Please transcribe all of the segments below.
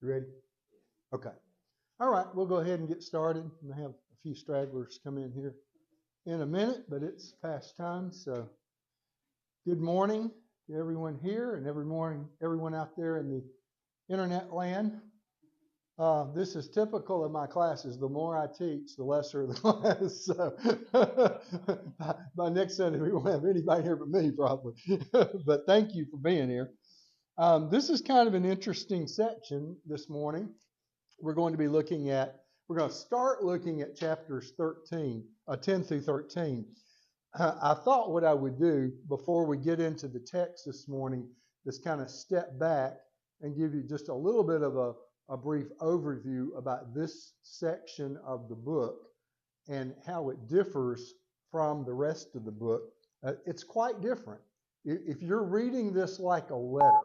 You ready? Okay. All right, we'll go ahead and get started. We'll have a few stragglers come in here in a minute, but it's past time. So good morning to everyone here and everyone out there in the internet land. This is typical of my classes. The more I teach, the lesser the class. So by next Sunday, we won't have anybody here but me probably. But thank you for being here. This is kind of an interesting section this morning. We're going to start looking at chapters 10 through 13. I thought what I would do before we get into the text this morning is kind of step back and give you just a little bit of a brief overview about this section of the book and how it differs from the rest of the book. It's quite different. If you're reading this like a letter,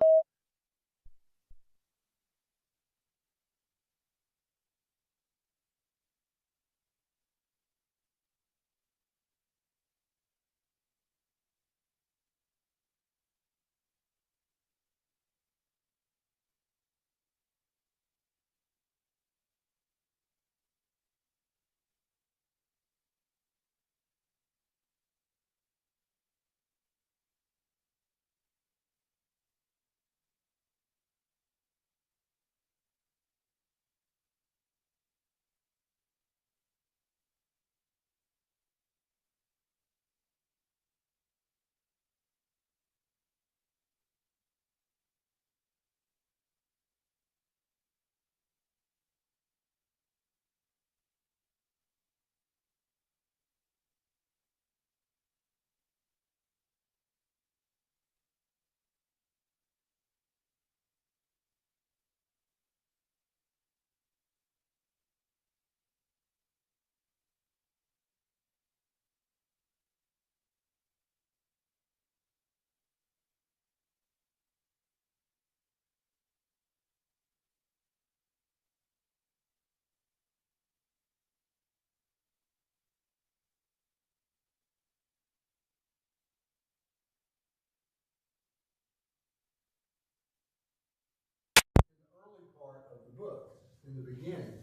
part of the book in the beginning.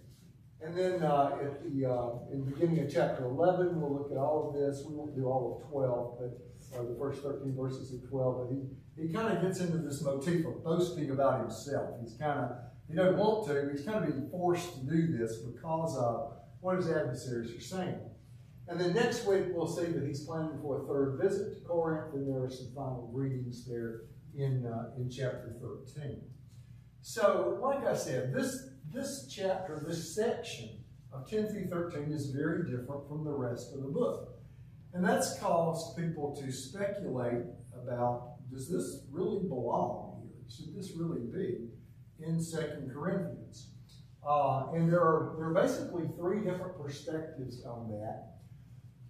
And then in the beginning of chapter 11, we'll look at all of this. We won't do all of 12, but the first 13 verses of 12. But he kind of gets into this motif of boasting about himself. He doesn't want to, but he's kind of being forced to do this because of what his adversaries are saying. And then next week, we'll see that he's planning for a third visit to Corinth, and there are some final greetings there in chapter 13. So, like I said, this chapter, this section of 10 through 13 is very different from the rest of the book. And that's caused people to speculate about, does this really belong here? Should this really be in 2 Corinthians? And there are basically three different perspectives on that.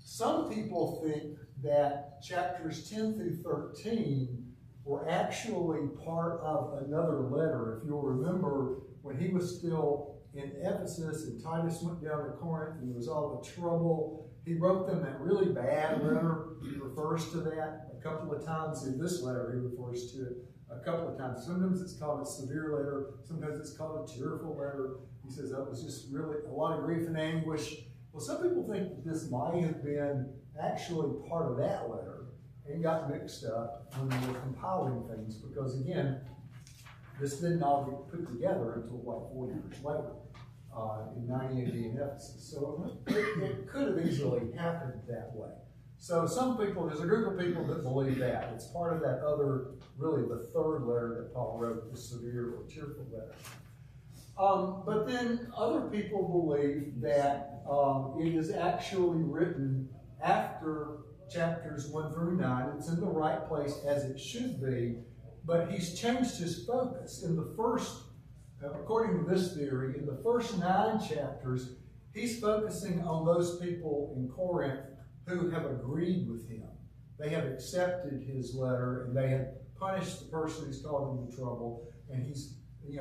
Some people think that chapters 10 through 13 were actually part of another letter. If you'll remember, when he was still in Ephesus and Titus went down to Corinth and there was all the trouble, he wrote them that really bad letter. He refers to that a couple of times in this letter. He refers to it a couple of times. Sometimes it's called a severe letter. Sometimes it's called a tearful letter. He says that was just really a lot of grief and anguish. Well, some people think that this might have been actually part of that letter and got mixed up when they were compiling things, because again, this didn't all get put together until like 4 years later, in 90 AD in Ephesus. So it could have easily happened that way. So there's a group of people that believe that. It's part of that other, really the third letter that Paul wrote, the severe or tearful letter. But then other people believe that it is actually written after chapters 1 through 9. It's in the right place as it should be, but he's changed his focus. In the first, according to this theory, in the first 9 chapters, he's focusing on those people in Corinth who have agreed with him. They have accepted his letter, and they have punished the person who's causing the trouble, and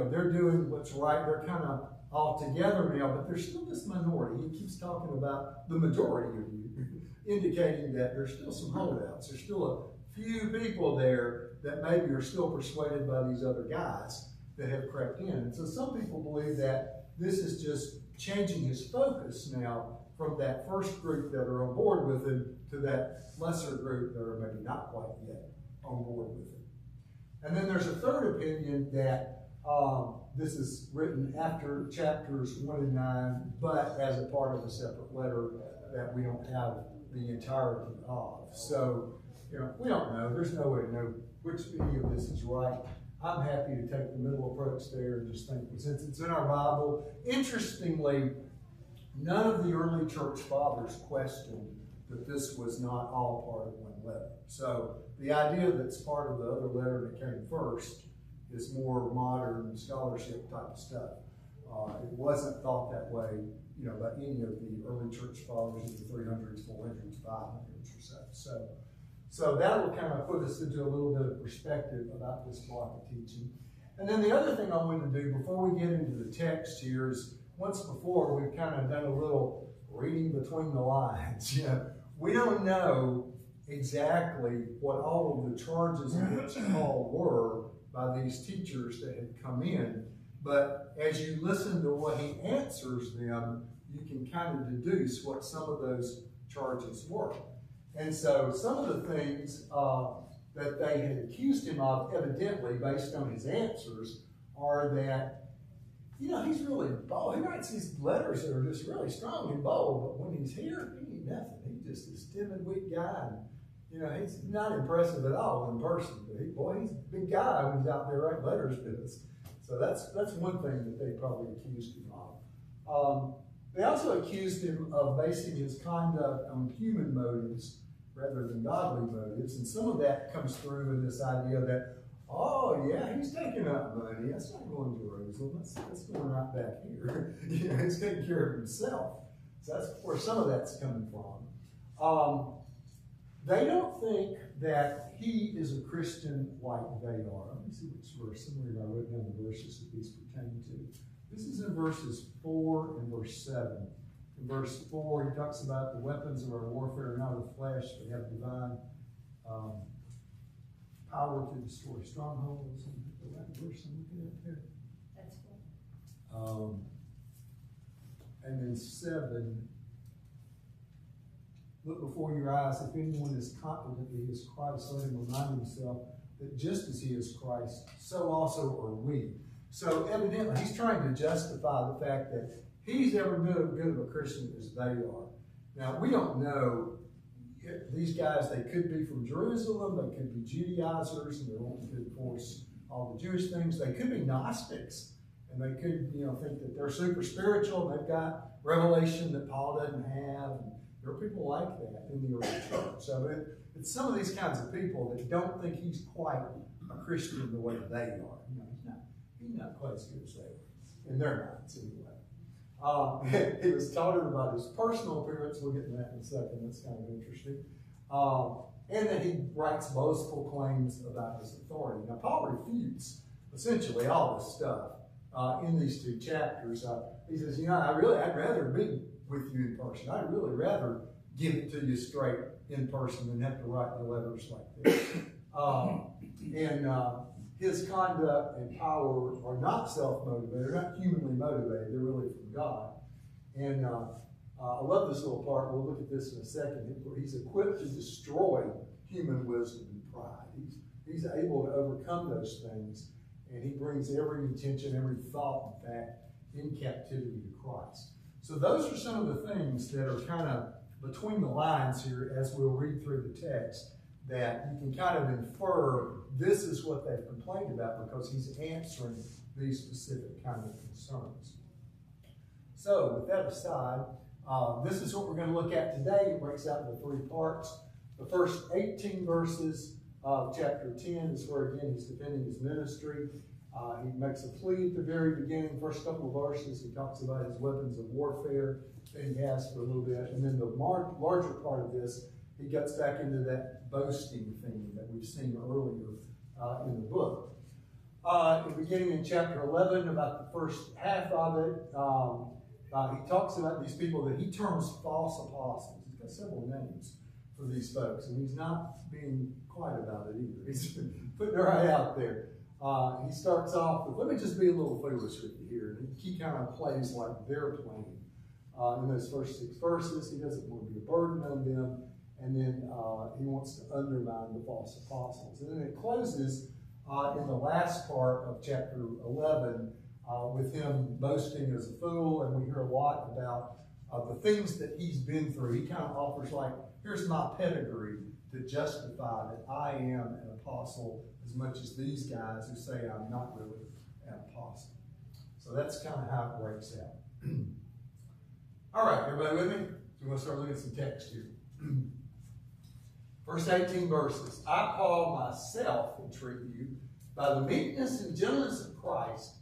they're doing what's right. They're kind of altogether now, but there's still this minority. He keeps talking about the majority of you, indicating that there's still some holdouts. There's still a few people there that maybe are still persuaded by these other guys that have crept in. And so some people believe that this is just changing his focus now from that first group that are on board with him to that lesser group that are maybe not quite yet on board with him. And then there's a third opinion that this is written after chapters 1 and 9, but as a part of a separate letter that we don't have the entirety of. So, we don't know. There's no way to know which any of this is right. I'm happy to take the middle approach there and just think, since it's in our Bible. Interestingly, none of the early church fathers questioned that this was not all part of one letter. So the idea that it's part of the other letter that came first is more modern scholarship type of stuff. It wasn't thought that way, by any of the early church fathers in the 300s, 400s, 500s or so. So that will kind of put us into a little bit of perspective about this block of teaching. And then the other thing I wanted to do before we get into the text here is, once before we've kind of done a little reading between the lines. We don't know exactly what all of the charges against Paul were by these teachers that had come in. But as you listen to what he answers them, you can kind of deduce what some of those charges were. And so some of the things that they had accused him of, evidently, based on his answers, are that, he's really bold. He writes these letters that are just really strong and bold, but when he's here, he ain't nothing. He's just this timid, weak guy. And, he's not impressive at all in person. But he's a big guy when he's out there writing letters to us. So that's one thing that they probably accused him of. They also accused him of basing his conduct on human motives rather than godly motives. And some of that comes through in this idea that, he's taking up money. That's not going to Jerusalem. That's going right back here. He's taking care of himself. So that's where some of that's coming from. They don't think that he is a Christian like they are. Let me see which verse. Somewhere I wrote down the verses that these pertain to. This is in verses 4 and verse 7. In verse 4, he talks about the weapons of our warfare are not of the flesh, but have divine power to destroy strongholds. The right verse I'm looking at there. That's cool. And then 7. Look before your eyes. If anyone is confident that he is Christ, let him remind himself that just as he is Christ, so also are we. So evidently, he's trying to justify the fact that he's every bit as good of a Christian as they are. Now, we don't know. These guys, they could be from Jerusalem. They could be Judaizers, and they're wanting to enforce all the Jewish things. They could be Gnostics, and they could, think that they're super spiritual. They've got revelation that Paul doesn't have. And there are people like that in the early church. So it's some of these kinds of people that don't think he's quite a Christian the way they are. He's not quite as good as they are. In their minds, anyway. He was talking about his personal appearance. We'll get to that in a second. That's kind of interesting. And that he writes boastful claims about his authority. Now, Paul refutes essentially all this stuff in these two chapters. He says, I'd rather be with you in person. I'd really rather give it to you straight in person than have to write the letters like this. His conduct and power are not self-motivated. They're not humanly motivated. They're really from God. And I love this little part. We'll look at this in a second. He's equipped to destroy human wisdom and pride. He's able to overcome those things. And he brings every intention, every thought, in fact, in captivity to Christ. So those are some of the things that are kind of between the lines here as we'll read through the text, that you can kind of infer this is what they've complained about because he's answering these specific kind of concerns. So with that aside, this is what we're going to look at today. It breaks out into 3 parts. The first 18 verses of chapter 10 is where, again, he's defending his ministry. He makes a plea at the very beginning. First couple of verses, he talks about his weapons of warfare that he has for a little bit. And then the larger part of this, he gets back into that boasting theme that we've seen earlier in the book. Beginning in chapter 11, about the first half of it, he talks about these people that he terms false apostles. He's got several names for these folks, and he's not being quiet about it either. He's putting it right out there. He starts off with, let me just be a little foolish with you here. And he kind of plays like they're playing. In those first 6 verses, he doesn't want to be a burden on them. And then he wants to undermine the false apostles. And then it closes in the last part of chapter 11 with him boasting as a fool. And we hear a lot about the things that he's been through. He kind of offers like, here's my pedigree to justify that I am an apostle as much as these guys who say I'm not really an apostle. So that's kind of how it breaks out. All right, everybody with me? We're going to start looking at some text here. First 18 verses. I, Paul, myself entreat you, by the meekness and gentleness of Christ,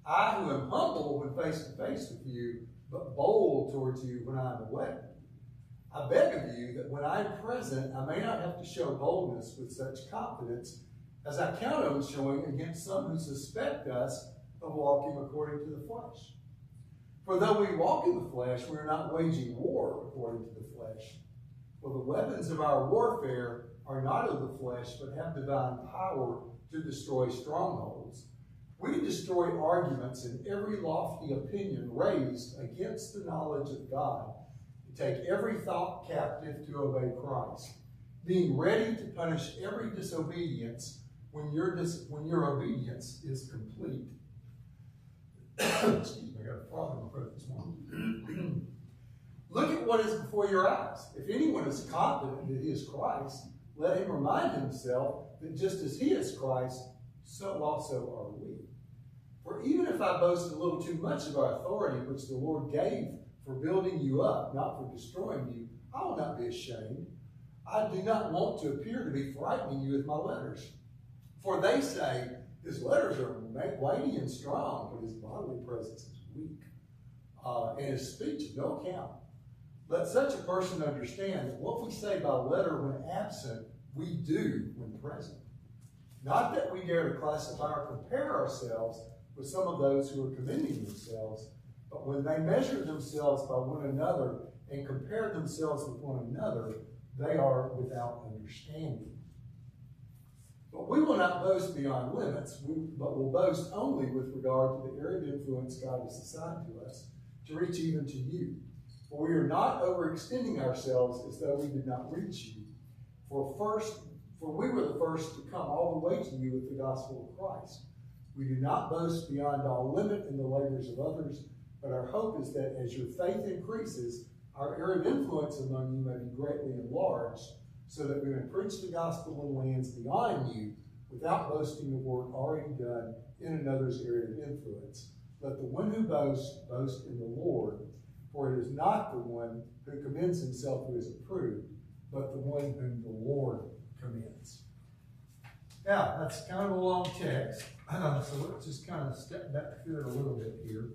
I who am humble when face to face with you, but bold towards you when I am away. I beg of you that when I am present, I may not have to show boldness with such confidence as I count on showing against some who suspect us of walking according to the flesh. For though we walk in the flesh, we are not waging war according to the flesh. For the weapons of our warfare are not of the flesh, but have divine power to destroy strongholds. We destroy arguments and every lofty opinion raised against the knowledge of God, to take every thought captive to obey Christ, being ready to punish every disobedience when your obedience is complete. Excuse me, I got a frog in my throat this morning. Look at what is before your eyes. If anyone is confident that he is Christ, let him remind himself that just as he is Christ, so also are we. For even if I boast a little too much of our authority, which the Lord gave for building you up, not for destroying you, I will not be ashamed. I do not want to appear to be frightening you with my letters. For they say, his letters are weighty and strong, but his bodily presence is weak, and his speech is no account. Let such a person understand that what we say by letter when absent, we do when present. Not that we dare to classify or compare ourselves with some of those who are commending themselves, but when they measure themselves by one another and compare themselves with one another, they are without understanding. But we will not boast beyond limits, but will boast only with regard to the area of influence God has assigned to us, to reach even to you. For we are not overextending ourselves as though we did not reach you. For we were the first to come all the way to you with the gospel of Christ. We do not boast beyond all limit in the labors of others, but our hope is that as your faith increases, our area of influence among you may be greatly enlarged, so that we may preach the gospel in lands beyond you without boasting of work already done in another's area of influence. Let the one who boasts, boast in the Lord, for it is not the one who commends himself who is approved, but the one whom the Lord commends. Now, that's kind of a long text, so let's just kind of step back through it a little bit here.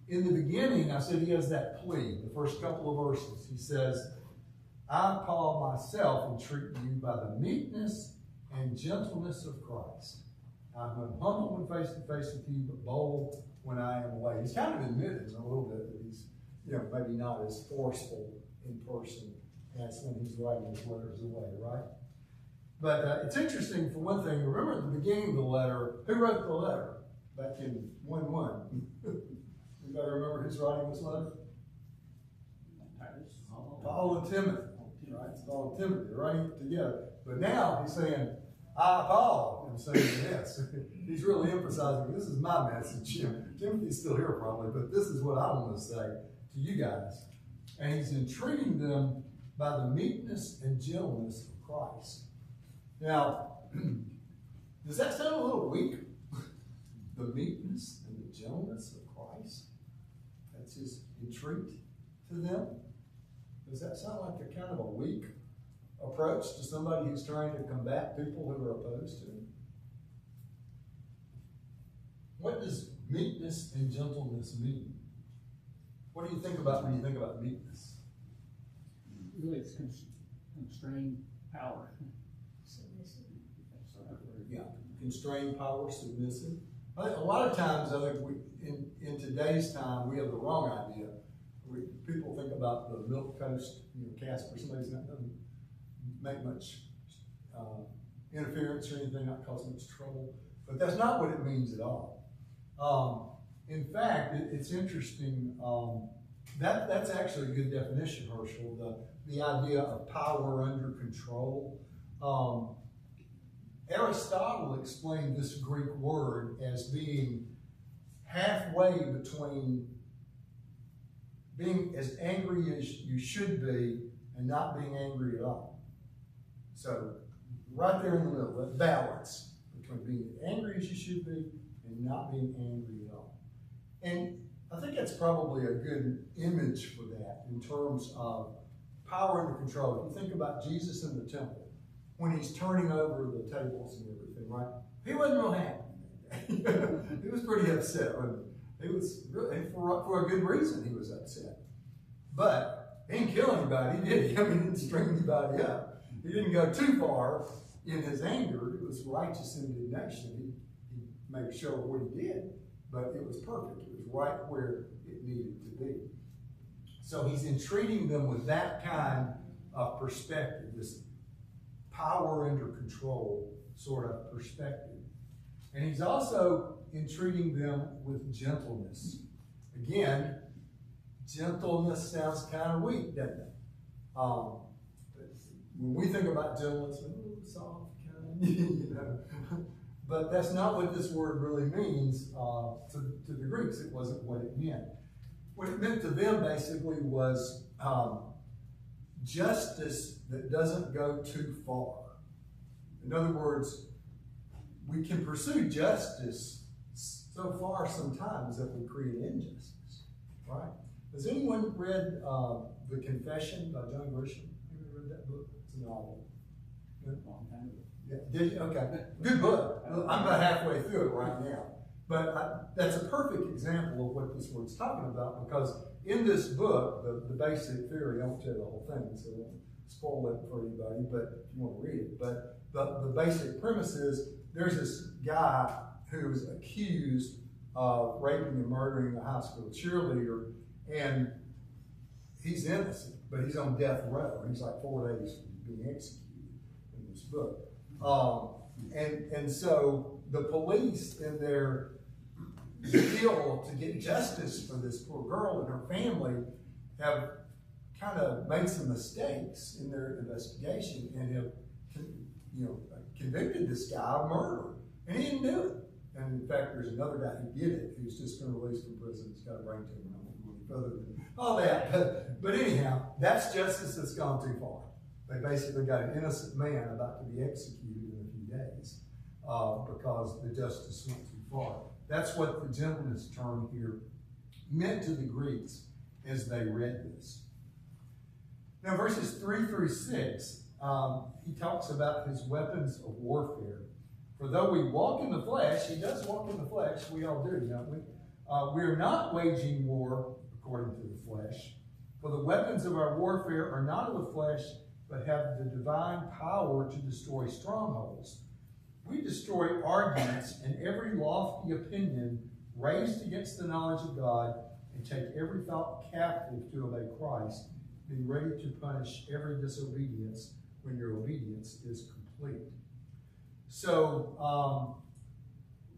In the beginning, I said he has that plea, the first couple of verses. He says, I, Paul, myself entreat you by the meekness and gentleness of Christ. I'm humble when face to face with you, but bold when I am away. He's kind of admitted a little bit that he's, maybe not as forceful in person as when he's writing his letters away, right? But it's interesting, for one thing, remember at the beginning of the letter, who wrote the letter back in 1:1? Anybody remember who's writing this letter? Paul and Timothy, right? It's Paul and Timothy, they're writing it together. But now he's saying, I, Paul, am saying this. He's really emphasizing, this is my message. Timothy's still here probably, but this is what I want to say to you guys. And he's entreating them by the meekness and gentleness of Christ. Now, does that sound a little weak? The meekness and the gentleness of Christ? That's his entreat to them? Does that sound like a kind of a weak approach to somebody who's trying to combat people who are opposed to him? What does meekness and gentleness mean? What do you think about when you think about meekness? Really, it's constrained power. Yeah, constrained power, submissive. I think a lot of times, I think in today's time, we have the wrong idea. People think about the Milk Coast, Casper, somebody's not doesn't make much interference or anything, not cause much trouble. But that's not what it means at all. In fact, it's interesting. That's actually a good definition, Herschel. The idea of power under control. Aristotle explained this Greek word as being halfway between being as angry as you should be and not being angry at all. So, right there in the middle, that balance between being as angry as you should be and not being angry at all. And I think that's probably a good image for that in terms of power under control. If you think about Jesus in the temple, when he's turning over the tables and everything, right? He wasn't real happy. He was pretty upset. He was really, for a good reason he was upset. But he didn't kill anybody, did he? I mean, he didn't string anybody up. He didn't go too far in his anger. It was righteous indignation. He made sure what he did, but it was perfect. It was right where it needed to be. So he's entreating them with that kind of perspective, this power under control sort of perspective. And he's also entreating them with gentleness. Again, gentleness sounds kind of weak, doesn't it? When we think about gentleness, soft, kind, but that's not what this word really means to the Greeks. It wasn't what it meant. What it meant to them basically was justice that doesn't go too far. In other words, we can pursue justice so far sometimes that we create injustice, right? Has anyone read The Confession by John Grisham? Have you read that book? It's a novel. Good. Long time ago. Yeah. Did you? Okay. Good book. I'm about halfway through it right now. But that's a perfect example of what this word's talking about, because in this book, the basic theory, I won't tell you the whole thing, so I won't spoil it for anybody, but if you want to read it. But the basic premise is there's this guy who's accused of raping and murdering a high school cheerleader, and he's innocent, but he's on death row. He's like 4 days from being executed in this book. And so the police, in their zeal to get justice for this poor girl and her family, have kind of made some mistakes in their investigation and have, convicted this guy of murder. And he didn't do it. And in fact, there's another guy who did it, who's just been released from prison. He's got a brain tumor. I won't go any further than all that. But anyhow, that's justice that's gone too far. They basically got an innocent man about to be executed in a few days because the justice went too far. That's what the gentleness term here meant to the Greeks as they read this. Now, verses 3 through 6, he talks about his weapons of warfare. For though we walk in the flesh, he does walk in the flesh, we all do, don't we? We are not waging war according to the flesh. For the weapons of our warfare are not of the flesh, but have the divine power to destroy strongholds. We destroy arguments and every lofty opinion raised against the knowledge of God, and take every thought captive to obey Christ, being ready to punish every disobedience when your obedience is complete. So,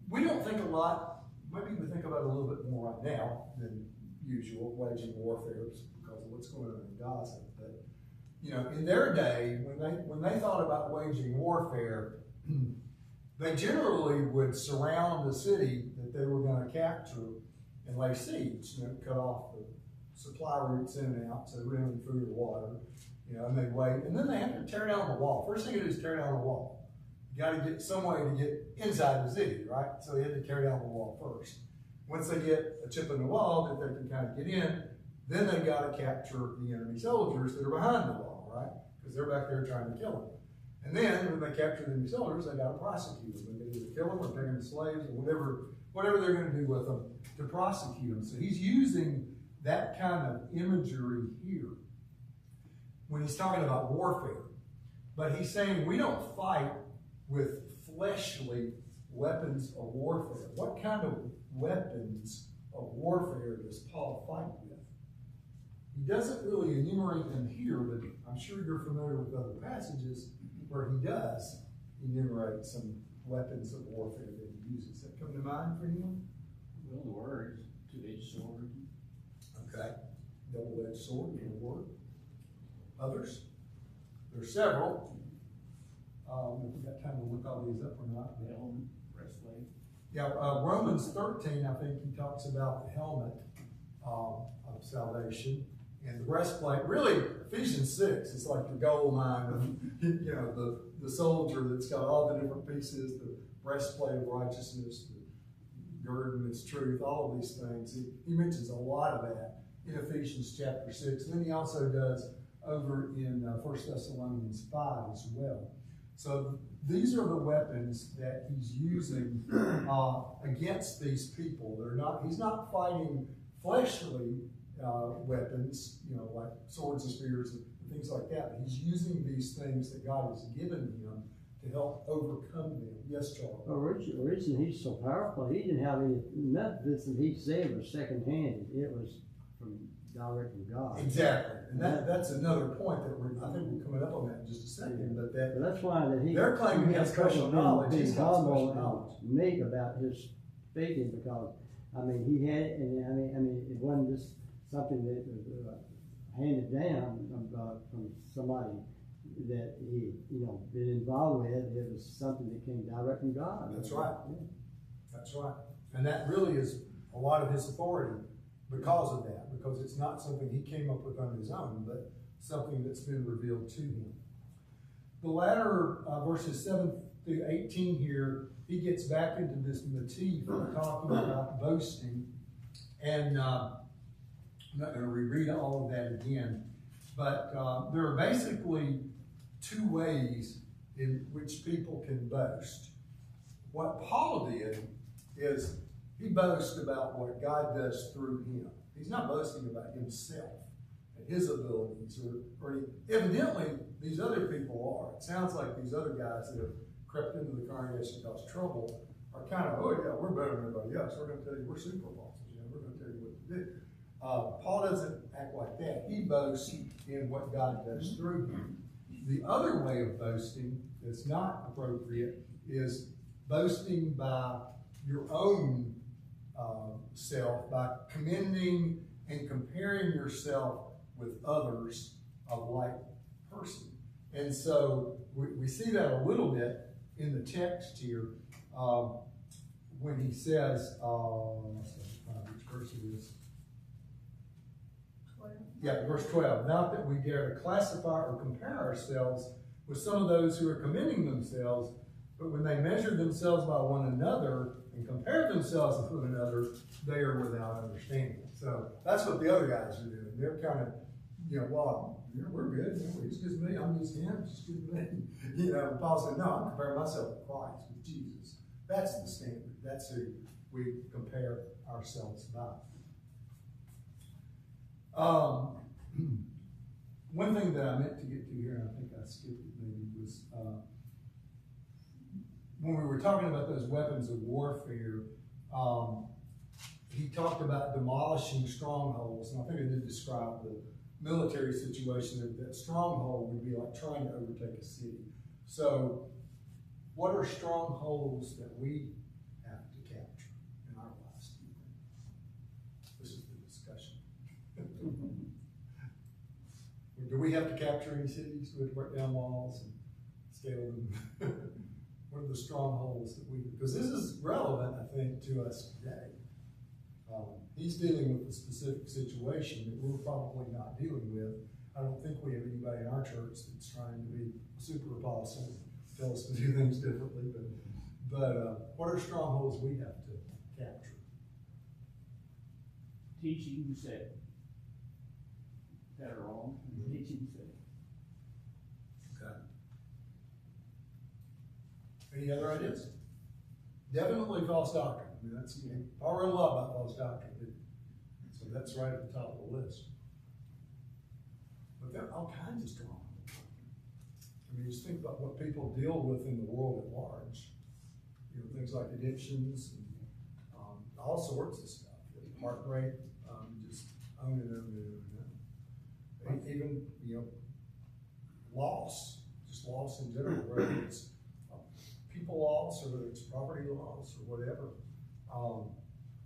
we don't think a lot, maybe we think about it a little bit more right now than usual, waging warfare because of what's going on in Gaza. But, in their day, when they thought about waging warfare, they generally would surround the city that they were going to capture and lay siege, cut off the supply routes in and out so we didn't have any food or water, and they'd wait. And then they have to tear down the wall. First thing you do is tear down the wall. You got to get some way to get inside the city, right? So they had to tear down the wall first. Once they get a chip in the wall that they can kind of get in, then they got to capture the enemy soldiers that are behind the wall, right? Because they're back there trying to kill them. And then when they capture the enemy soldiers, they got to prosecute them. They can either kill them or take them as slaves or whatever they're going to do with them to prosecute them. So he's using that kind of imagery here when he's talking about warfare. But he's saying we don't fight with fleshly weapons of warfare. What kind of weapons of warfare does Paul fight with? He doesn't really enumerate them here, but I'm sure you're familiar with other passages where he does enumerate some weapons of warfare that he uses. Does that come to mind for you? Well, the word, two-edged sword. Okay. Double-edged sword, in a word. Others? There's several. If we got time to look all these up or not. Helmet, breastplate. Yeah, Romans 13, I think he talks about the helmet of salvation and the breastplate. Really, Ephesians 6 is like the gold mine of, the soldier that's got all the different pieces, the breastplate of righteousness, the girdle of its truth, all of these things. He mentions a lot of that in Ephesians chapter 6. And then he also does over in 1 Thessalonians 5 as well. So these are the weapons that he's using against these people. He's not fighting fleshly weapons, like swords and spears and things like that. But he's using these things that God has given him to help overcome them. Yes, Charles? Well, Richard, the reason he's so powerful, he didn't have any, none of this that he said was second-handed. It was direct from God. Exactly. And that's another point that I think we're coming up on that in just a second. But that's why that they're claiming he has special knowledge. He's got special knowledge. Meek about his speaking, because he had, and it wasn't just something that was handed down from somebody that he been involved with. It was something that came direct from God. That's right. Yeah. That's right. And that really is a lot of his authority because of that, because it's not something he came up with on his own, but something that's been revealed to him. The latter verses 7 through 18 here, he gets back into this motif of talking about boasting. And I'm not going to reread all of that again, but there are basically two ways in which people can boast. What Paul did is he boasts about what God does through him. He's not boasting about himself and his abilities, or evidently these other people are. It sounds like these other guys that have crept into the congregation to cause trouble are kind of, oh yeah, we're better than everybody else. We're going to tell you we're super apostles. We're going to tell you what to do. Paul doesn't act like that. He boasts in what God does through him. The other way of boasting that's not appropriate is boasting by your own self, by commending and comparing yourself with others of like person. And so we see that a little bit in the text here when he says, which verse it is? 12. Yeah, verse 12. Not that we dare to classify or compare ourselves with some of those who are commending themselves, but when they measure themselves by one another and compare themselves with one another, they are without understanding. So that's what the other guys are doing. They're kind of, well, we're good. He's just me. I'm just him. It's just me. Paul said, no, I'm comparing myself with Christ, with Jesus. That's the standard. That's who we compare ourselves by. One thing that I meant to get to here, and I think I skipped it maybe, was when we were talking about those weapons of warfare, he talked about demolishing strongholds, and I think I did describe the military situation. That stronghold would be like trying to overtake a city. So, what are strongholds that we have to capture in our lives? This is the discussion. Do we have to capture any cities? Do we have to break down walls and scale them? What are the strongholds that we? Because this is relevant, I think, to us today. He's dealing with a specific situation that we're probably not dealing with. I don't think we have anybody in our church that's trying to be a super apostle, tell us to do things differently. But what are strongholds we have to capture? Teaching you said that are wrong. Teaching you said. Okay. Any other ideas? Definitely false doctrine. I mean, that's I wrote a lot about false doctrine, so that's right at the top of the list. But there are all kinds of strongholds. I mean, just think about what people deal with in the world at large. things like addictions and all sorts of stuff. Heartbreak, just own it, own it, own it. Even, loss, just loss in general, whether it's people loss or whether it's property loss or whatever.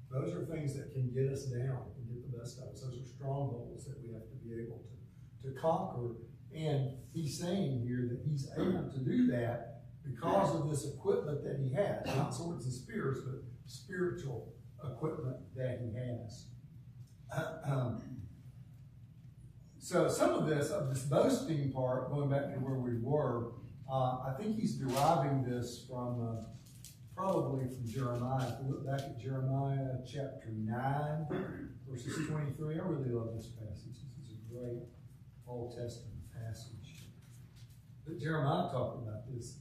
Those are things that can get us down and get the best of us. Those are strongholds that we have to be able to conquer. And he's saying here that he's able to do that because of this equipment that he has, not swords and spears, but spiritual equipment that he has. So some of this boasting part, going back to where we were, I think he's deriving this from probably from Jeremiah. If we look back at Jeremiah chapter 9, verses 23, I really love this passage. This is a great Old Testament passage. But Jeremiah talked about this.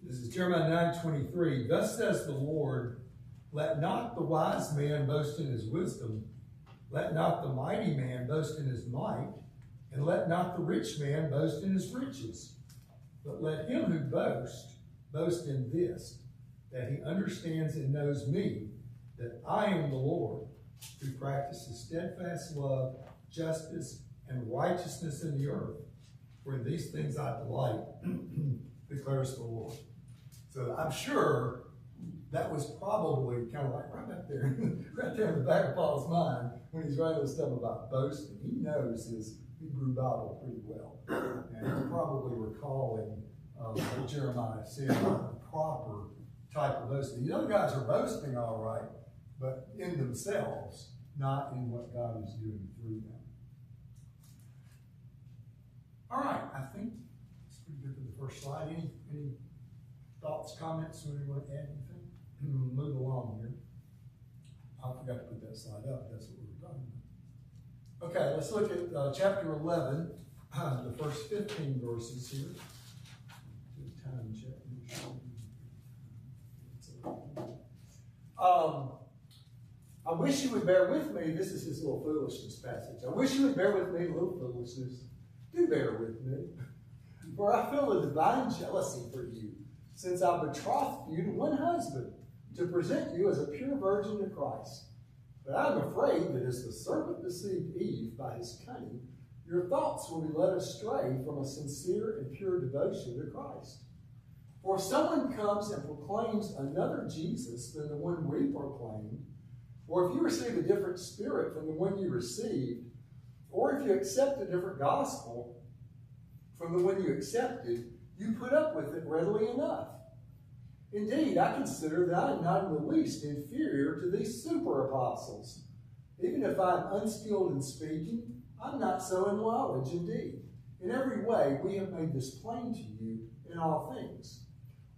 This is Jeremiah 9:23. Thus says the Lord, let not the wise man boast in his wisdom, let not the mighty man boast in his might, and let not the rich man boast in his riches. But let him who boasts boast in this, that he understands and knows me, that I am the Lord, who practices steadfast love, justice, and righteousness in the earth. For in these things I delight, declares the Lord. So I'm sure that was probably kind of like right back there, right there in the back of Paul's mind when he's writing this stuff about boasting. He knows his Hebrew Bible pretty well. And he's probably recalling what Jeremiah said about the proper type of boasting. The other guys are boasting all right, but in themselves, not in what God is doing through them. All right, I think it's pretty good for the first slide. Any thoughts, comments, when you want to add anything? Move along here. I forgot to put that slide up. That's what we were talking about. Okay, let's look at chapter 11, the first 15 verses here. Do a time check. I wish you would bear with me. This is his little foolishness passage. I wish you would bear with me, a little foolishness. Do bear with me. For I feel a divine jealousy for you, since I betrothed you to one husband, to present you as a pure virgin to Christ. But I am afraid that as the serpent deceived Eve by his cunning, your thoughts will be led astray from a sincere and pure devotion to Christ. For if someone comes and proclaims another Jesus than the one we proclaim, or if you receive a different spirit from the one you received, or if you accept a different gospel from the one you accepted, you put up with it readily enough. Indeed, I consider that I am not in the least inferior to these super apostles. Even if I am unskilled in speaking, I'm not so in knowledge indeed. In every way, we have made this plain to you in all things.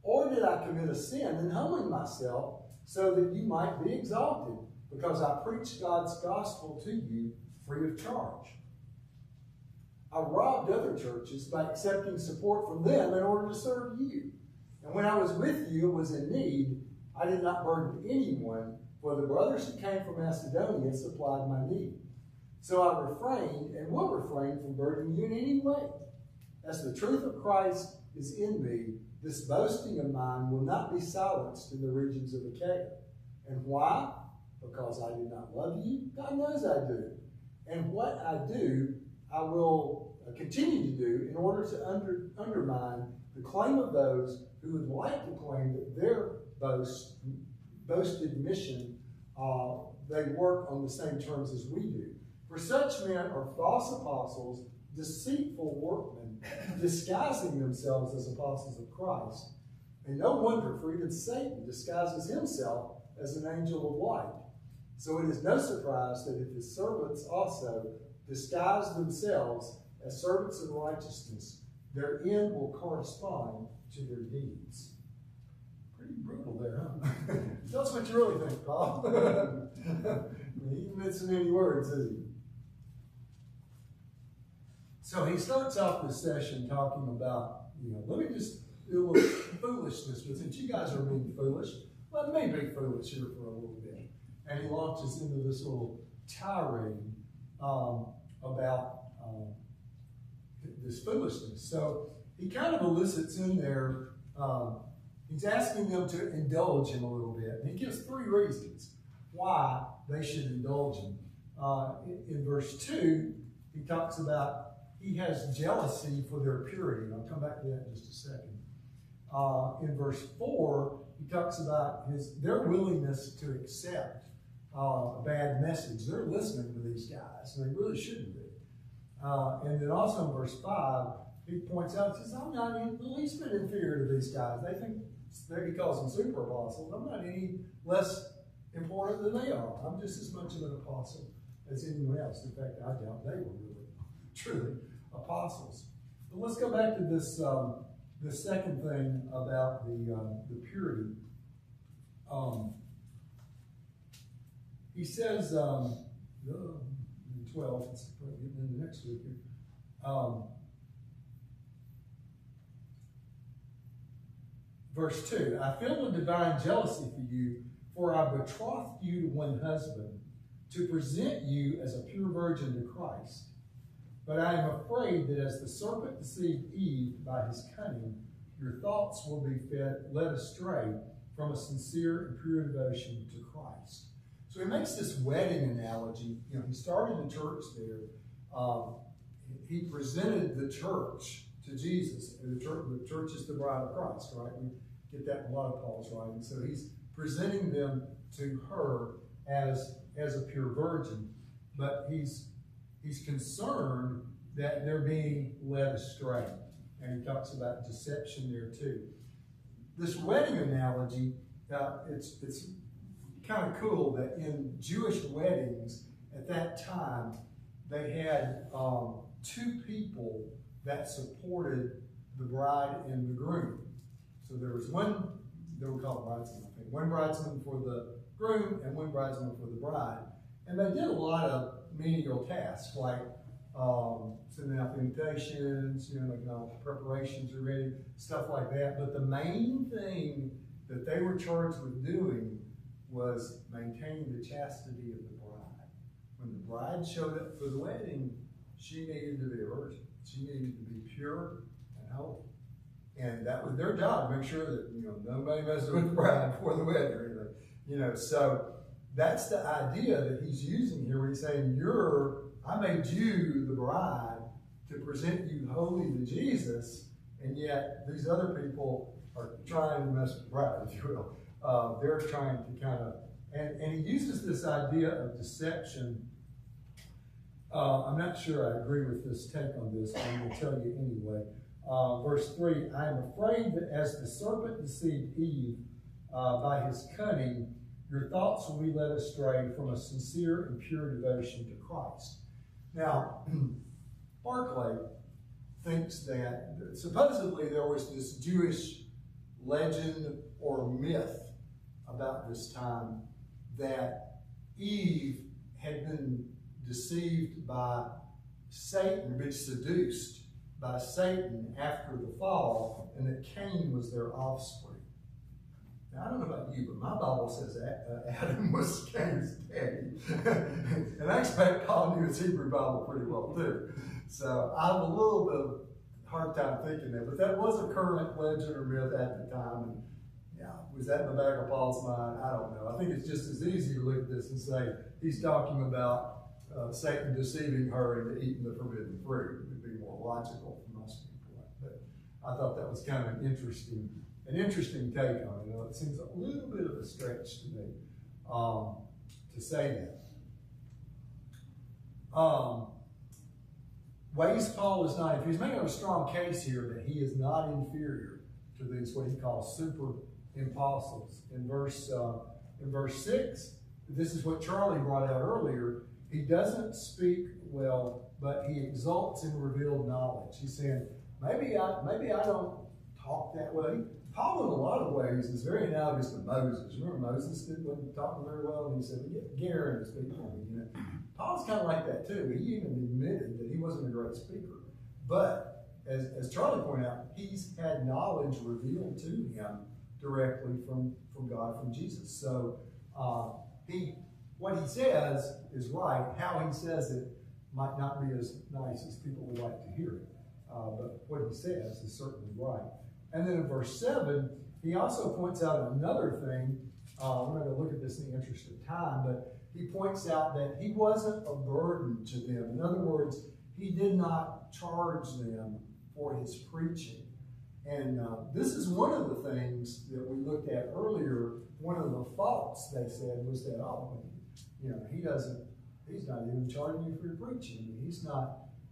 Or did I commit a sin in humbling myself so that you might be exalted, because I preached God's gospel to you free of charge? I robbed other churches by accepting support from them in order to serve you. And when I was with you and was in need, I did not burden anyone, for the brothers who came from Macedonia supplied my need. So I refrained and will refrain from burdening you in any way. As the truth of Christ is in me, this boasting of mine will not be silenced in the regions of Achaia. And why? Because I do not love you? God knows I do. And what I do, I will continue to do in order to undermine the claim of those who would like to claim that their boasted mission, they work on the same terms as we do. For such men are false apostles, deceitful workmen, disguising themselves as apostles of Christ. And no wonder, for even Satan disguises himself as an angel of light. So it is no surprise that if his servants also disguise themselves as servants of righteousness, their end will correspond to their deeds. Pretty brutal there, huh? Tell us what you really think, Paul. He ain't missing any words, is he? So he starts off this session talking about, let me just do a little foolishness, but since you guys are being foolish, let me be foolish here for a little bit. And he launches into this little tirade about this foolishness. So he kind of elicits in there, he's asking them to indulge him a little bit. And he gives 3 reasons why they should indulge him. In verse 2, he talks about he has jealousy for their purity. And I'll come back to that in just a second. In verse 4, he talks about their willingness to accept a bad message. They're listening to these guys, and they really shouldn't be. And then also in verse 5, he points out, he says, I'm not in the least bit inferior to these guys. They think, he calls them super apostles. I'm not any less important than they are. I'm just as much of an apostle as anyone else. In fact, I doubt they were really, truly apostles. But let's go back to this the second thing about the purity. He says, 12, let's get into the next week here. Verse 2, I feel a divine jealousy for you, for I betrothed you to one husband, to present you as a pure virgin to Christ. But I am afraid that as the serpent deceived Eve by his cunning, your thoughts will be led astray from a sincere and pure devotion to Christ. So he makes this wedding analogy. You know, he started the church there. He presented the church to Jesus. And the church is the bride of Christ, right? We get that in a lot of Paul's writings. So he's presenting them to her as a pure virgin. But he's concerned that they're being led astray. And he talks about deception there too. This wedding analogy, it's kind of cool that in Jewish weddings at that time, they had 2 people that supported the bride and the groom. So there was one, they were called bridesmen, I think. One bridesman for the groom and one bridesman for the bride. And they did a lot of menial tasks, like sending out the invitations, making all the preparations are ready, stuff like that. But the main thing that they were charged with doing was maintaining the chastity of the bride. When the bride showed up for the wedding, she needed to be a virgin. She needed to be pure and holy. And that was their job, to make sure that, nobody messed with the bride before the wedding or anything. So that's the idea that he's using here, where he's saying, I made you the bride to present you holy to Jesus, and yet these other people are trying to mess with the bride, if you will. They're trying to kind of, and he uses this idea of deception. I'm not sure I agree with this take on this, but I'm going to tell you anyway. Verse 3, I am afraid that as the serpent deceived Eve by his cunning, your thoughts will be led astray from a sincere and pure devotion to Christ. Now, Barclay thinks that supposedly there was this Jewish legend or myth about this time that Eve had been deceived by Satan, been seduced by Satan after the fall, and that Cain was their offspring. Now, I don't know about you, but my Bible says Adam was Cain's daddy. And I expect Paul knew his Hebrew Bible pretty well, too. So I have a little bit of a hard time thinking that. But that was a current legend or myth at the time. And was that in the back of Paul's mind? I don't know. I think it's just as easy to look at this and say he's talking about Satan deceiving her into eating the forbidden fruit. It would be more logical from my standpoint. But I thought that was kind of an interesting take on it. It seems a little bit of a stretch to me to say that. Ways Paul is not, if he's making a strong case here that he is not inferior to these what he calls super apostles. In verse 6, this is what Charlie brought out earlier. He doesn't speak well, but he exalts in revealed knowledge. He's saying, maybe I don't talk that way. Paul, in a lot of ways, is very analogous to Moses. Remember Moses wasn't talking very well, and he said, "Get Garen to speak for me." Paul's kind of like that too. He even admitted that he wasn't a great speaker, but as Charlie pointed out, he's had knowledge revealed to him directly from God, from Jesus. So what he says is right. How he says it might not be as nice as people would like to hear it, but what he says is certainly right. And then in verse 7, he also points out another thing. I'm not going to look at this in the interest of time, but he points out that he wasn't a burden to them. In other words, he did not charge them for his preaching. And this is one of the things that we looked at earlier. One of the faults they said was that, he's not even charging you for your preaching. I mean,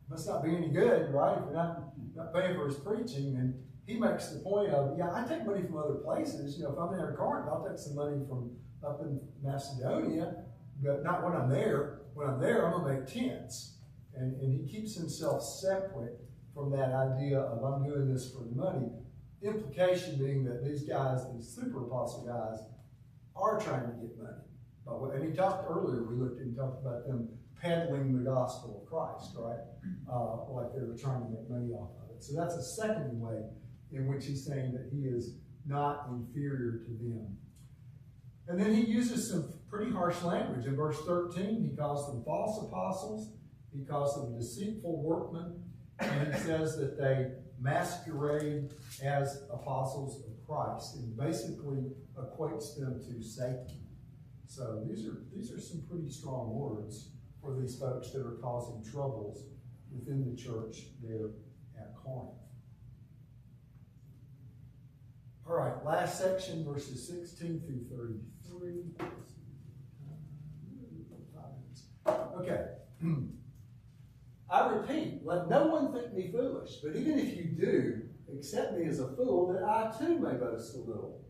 must not be any good, right? If you're not paying for his preaching. And he makes the point of, I take money from other places. If I'm in Corinth, I'll take some money from up in Macedonia, but not when I'm there. When I'm there, I'm going to make tents. And he keeps himself separate from that idea of I'm doing this for the money. Implication being that these guys, these super apostle guys, are trying to get money. And he talked earlier, he talked about them peddling the gospel of Christ, right? Like they were trying to make money off of it. So that's a second way in which he's saying that he is not inferior to them. And then he uses some pretty harsh language. In verse 13, he calls them false apostles. He calls them deceitful workmen. And he says that they masquerade as apostles of Christ and basically equates them to Satan. So these are some pretty strong words for these folks that are causing troubles within the church there at Corinth. All right, last section, verses 16 through 33. Okay. I repeat, let no one think me foolish, but even if you do, accept me as a fool, that I too may boast a little.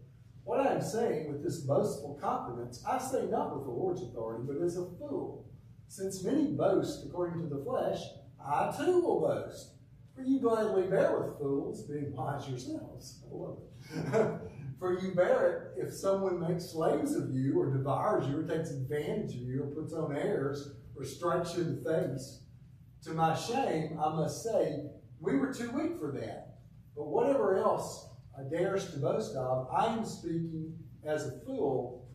What I am saying with this boastful confidence, I say not with the Lord's authority, but as a fool. Since many boast according to the flesh, I too will boast. For you gladly bear with fools, being wise yourselves. I love it. For you bear it if someone makes slaves of you, or devours you, or takes advantage of you, or puts on airs, or strikes you in the face. To my shame, I must say, we were too weak for that. But whatever else I dares to boast of, I am speaking as a fool.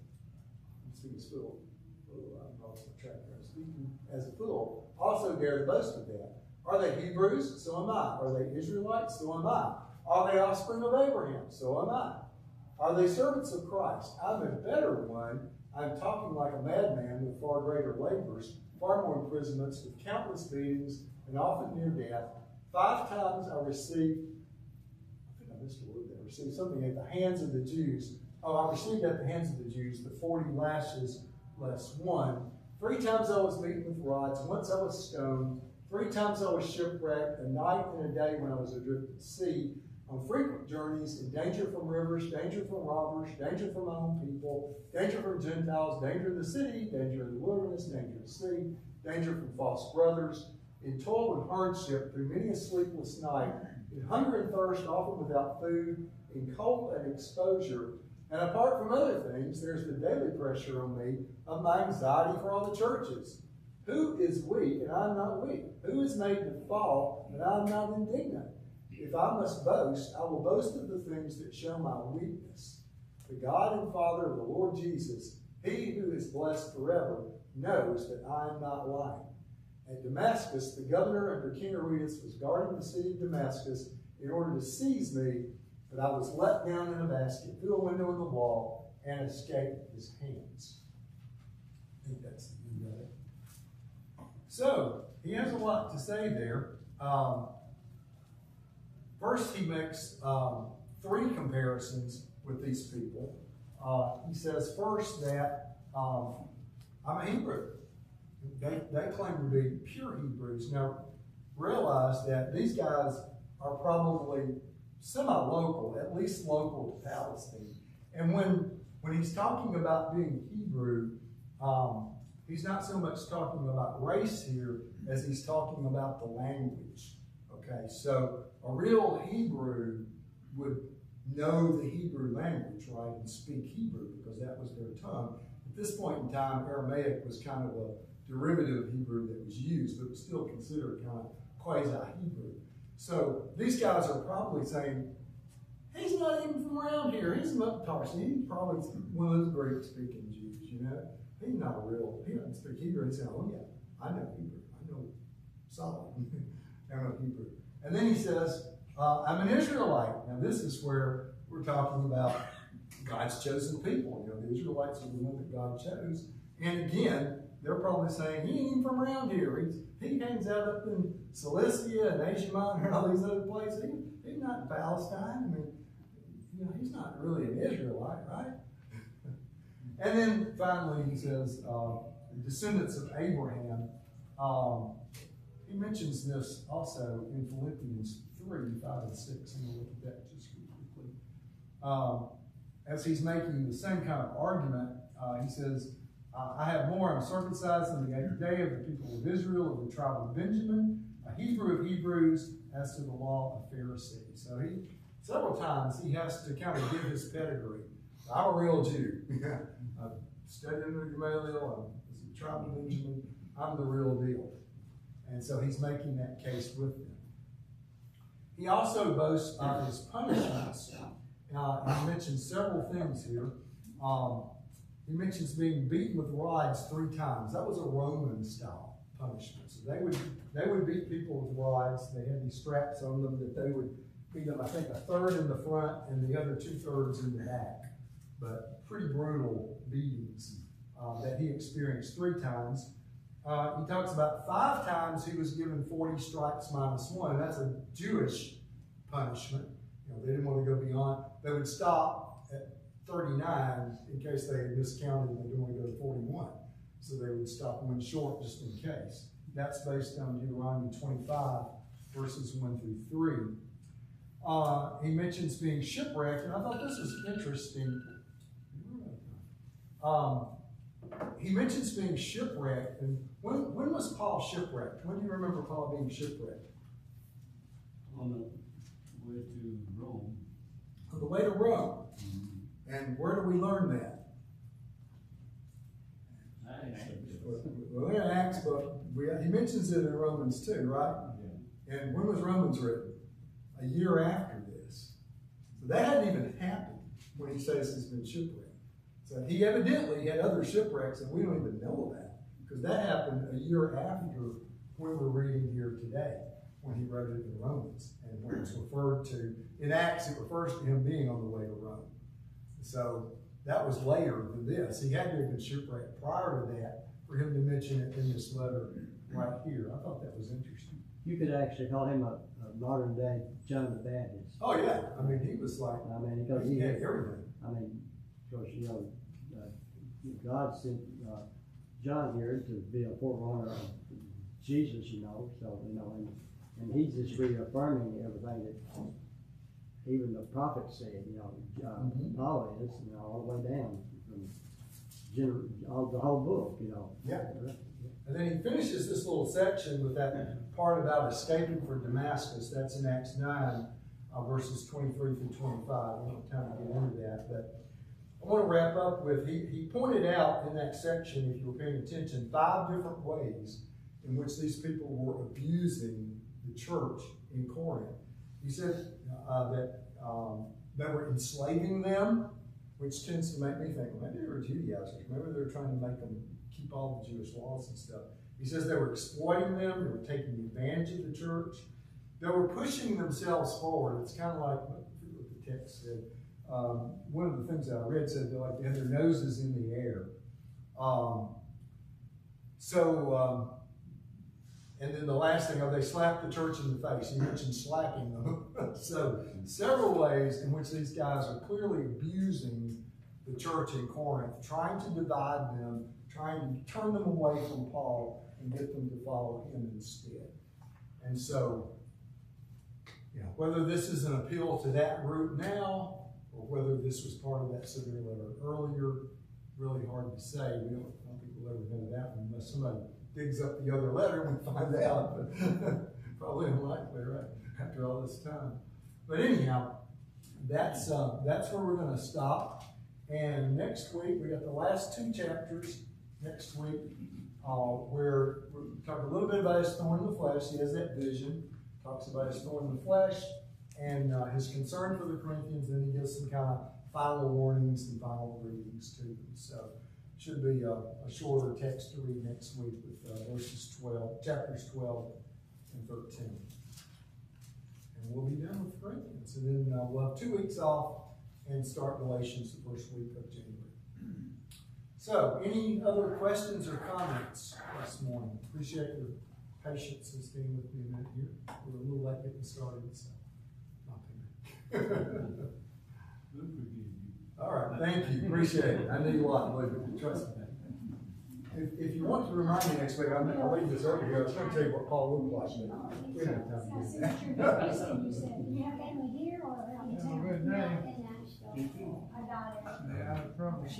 I'm speaking as a fool. I'm speaking as a fool. Also dare to boast of that. Are they Hebrews? So am I. Are they Israelites? So am I. Are they offspring of Abraham? So am I. Are they servants of Christ? I'm a better one. I'm talking like a madman with far greater labors, far more imprisonments, with countless beatings, and often near death. 5 times I received, I think I missed a word there, received something at the hands of the Jews. I received at the hands of the Jews the 40 lashes less 1. 3 times I was beaten with rods. Once I was stoned. 3 times I was shipwrecked, a night and a day when I was adrift at sea, on frequent journeys, in danger from rivers, danger from robbers, danger from my own people, danger from Gentiles, danger in the city, danger in the wilderness, danger at sea, danger from false brothers, in toil and hardship through many a sleepless night, in hunger and thirst, often without food, in cold and exposure. And apart from other things, there's the daily pressure on me of my anxiety for all the churches. Who is weak and I am not weak? Who is made to fall and I am not indignant? If I must boast, I will boast of the things that show my weakness. The God and Father of the Lord Jesus, he who is blessed forever, knows that I am not lying. At Damascus, the governor under King Aretas was guarding the city of Damascus in order to seize me, but I was let down in a basket through a window in the wall and escaped his hands. I think that's the end of it. So, he has a lot to say there. First, he makes 3 comparisons with these people. He says first that I'm a Hebrew. They claim to be pure Hebrews. Now, realize that these guys are probably semi-local, at least local to Palestine. And when he's talking about being Hebrew, he's not so much talking about race here as he's talking about the language. Okay, so a real Hebrew would know the Hebrew language, right, and speak Hebrew because that was their tongue. At this point in time, Aramaic was kind of a derivative of Hebrew that was used, but was still considered kind of quasi-Hebrew. So these guys are probably saying, he's not even from around here. He's from Tarsus. He's probably one of those Greek-speaking Jews, you know. He doesn't speak Hebrew. He's saying, oh yeah, I know Hebrew. I know Solomon. I know Hebrew. And then he says, I'm an Israelite. Now this is where we're talking about God's chosen people. You know, the Israelites are the one that God chose. And again, they're probably saying, he ain't even from around here. He hangs out up in Cilicia and Asia Minor and all these other places. He's not in Palestine. I mean, you know, he's not really an Israelite, right? And then finally he says, descendants of Abraham. He mentions this also in Philippians 3, 5, and 6. I'm going to look at that just real quickly. As he's making the same kind of argument, he says, I have more. I'm circumcised on the 8th day of the people of Israel, of the tribe of Benjamin, a Hebrew of Hebrews, as to the law of Pharisee. So several times he has to kind of give his pedigree. I'm a real Jew. I've studied under Gamaliel. I'm the tribe of Benjamin. I'm the real deal. And so he's making that case with them. He also boasts of his punishments. He mentions several things here. He mentions being beaten with rods 3 times. That was a Roman style punishment. So they would beat people with rods. They had these straps on them that they would beat them, I think, 1/3 in the front and the other 2/3 in the back. But pretty brutal beatings that he experienced 3 times. He talks about 5 times he was given 40 stripes minus 1. That's a Jewish punishment. You know, they didn't want to go beyond. They would stop at 39 in case they had miscounted and they didn't want to go to 41. So they would stop one short just in case. That's based on Deuteronomy 25, verses 1 through 3. He mentions being shipwrecked, and I thought this was interesting. He mentions being shipwrecked, and when was Paul shipwrecked? When do you remember Paul being shipwrecked? On the way to Rome. On the way to Rome. Mm-hmm. And where do we learn that? Well, in Acts, but he mentions it in Romans too, right? Yeah. And when was Romans written? A year after this. So that hadn't even happened when he says he's been shipwrecked. So he evidently had other shipwrecks, and we don't even know that, because that happened a year after when we're reading here today, when he wrote it in Romans. And when it's referred to, in Acts, it refers to him being on the way to Rome. So that was later than this. He had to have been shipwrecked prior to that for him to mention it in this letter right here. I thought that was interesting. You could actually call him a modern day John the Baptist. Oh yeah, I mean he was like, because he had everything. I mean, of course, you know, God sent John here to be a forerunner of Jesus, you know. So you know, and he's just reaffirming everything that even the prophet said. You know, Paul is, you know, all the way down from the whole book. You know. Yeah. And then he finishes this little section with that part about escaping from Damascus. That's in Acts 9, verses 23 through 25. I don't have time to get into that, but I want to wrap up with, he pointed out in that section, if you were paying attention, 5 different ways in which these people were abusing the church in Corinth. He said that they were enslaving them, which tends to make me think, well, maybe they were Judaizers. Maybe they were trying to make them keep all the Jewish laws and stuff. He says they were exploiting them. They were taking advantage of the church. They were pushing themselves forward. It's kind of like, I forget what the text said. One of the things that I read said they had their noses in the air. And then the last thing, they slapped the church in the face. He mentioned slapping them. So several ways in which these guys are clearly abusing the church in Corinth, trying to divide them, trying to turn them away from Paul and get them to follow him instead. And so, whether this is an appeal to that group now, or whether this was part of that severe letter earlier, really hard to say. I don't think we'll ever know that one unless somebody digs up the other letter and we find out. But probably unlikely, right? After all this time. But anyhow, that's where we're going to stop. And next week, we got the last 2 chapters next week, where we'll talk a little bit about his thorn in the flesh. He has that vision, talks about his thorn in the flesh and his concern for the Corinthians, and he gives some kind of final warnings and final greetings to them. So it should be a shorter text to read next week with chapters 12 and 13. And we'll be done with Corinthians. And then we'll have 2 weeks off and start Galatians the first week of January. So, any other questions or comments this morning? Appreciate your patience in staying with me a minute here. We're a little late getting started, so not too bad. All right, thank you. Appreciate it. I knew you lot would. Trust me. If you want to remind me next week, I'll leave this over here. I was going to tell you what Paul looked like. But we don't have time to do that. You said, do you have family here or out in town? Good day. In Nashville. I got it. Yeah, I promise.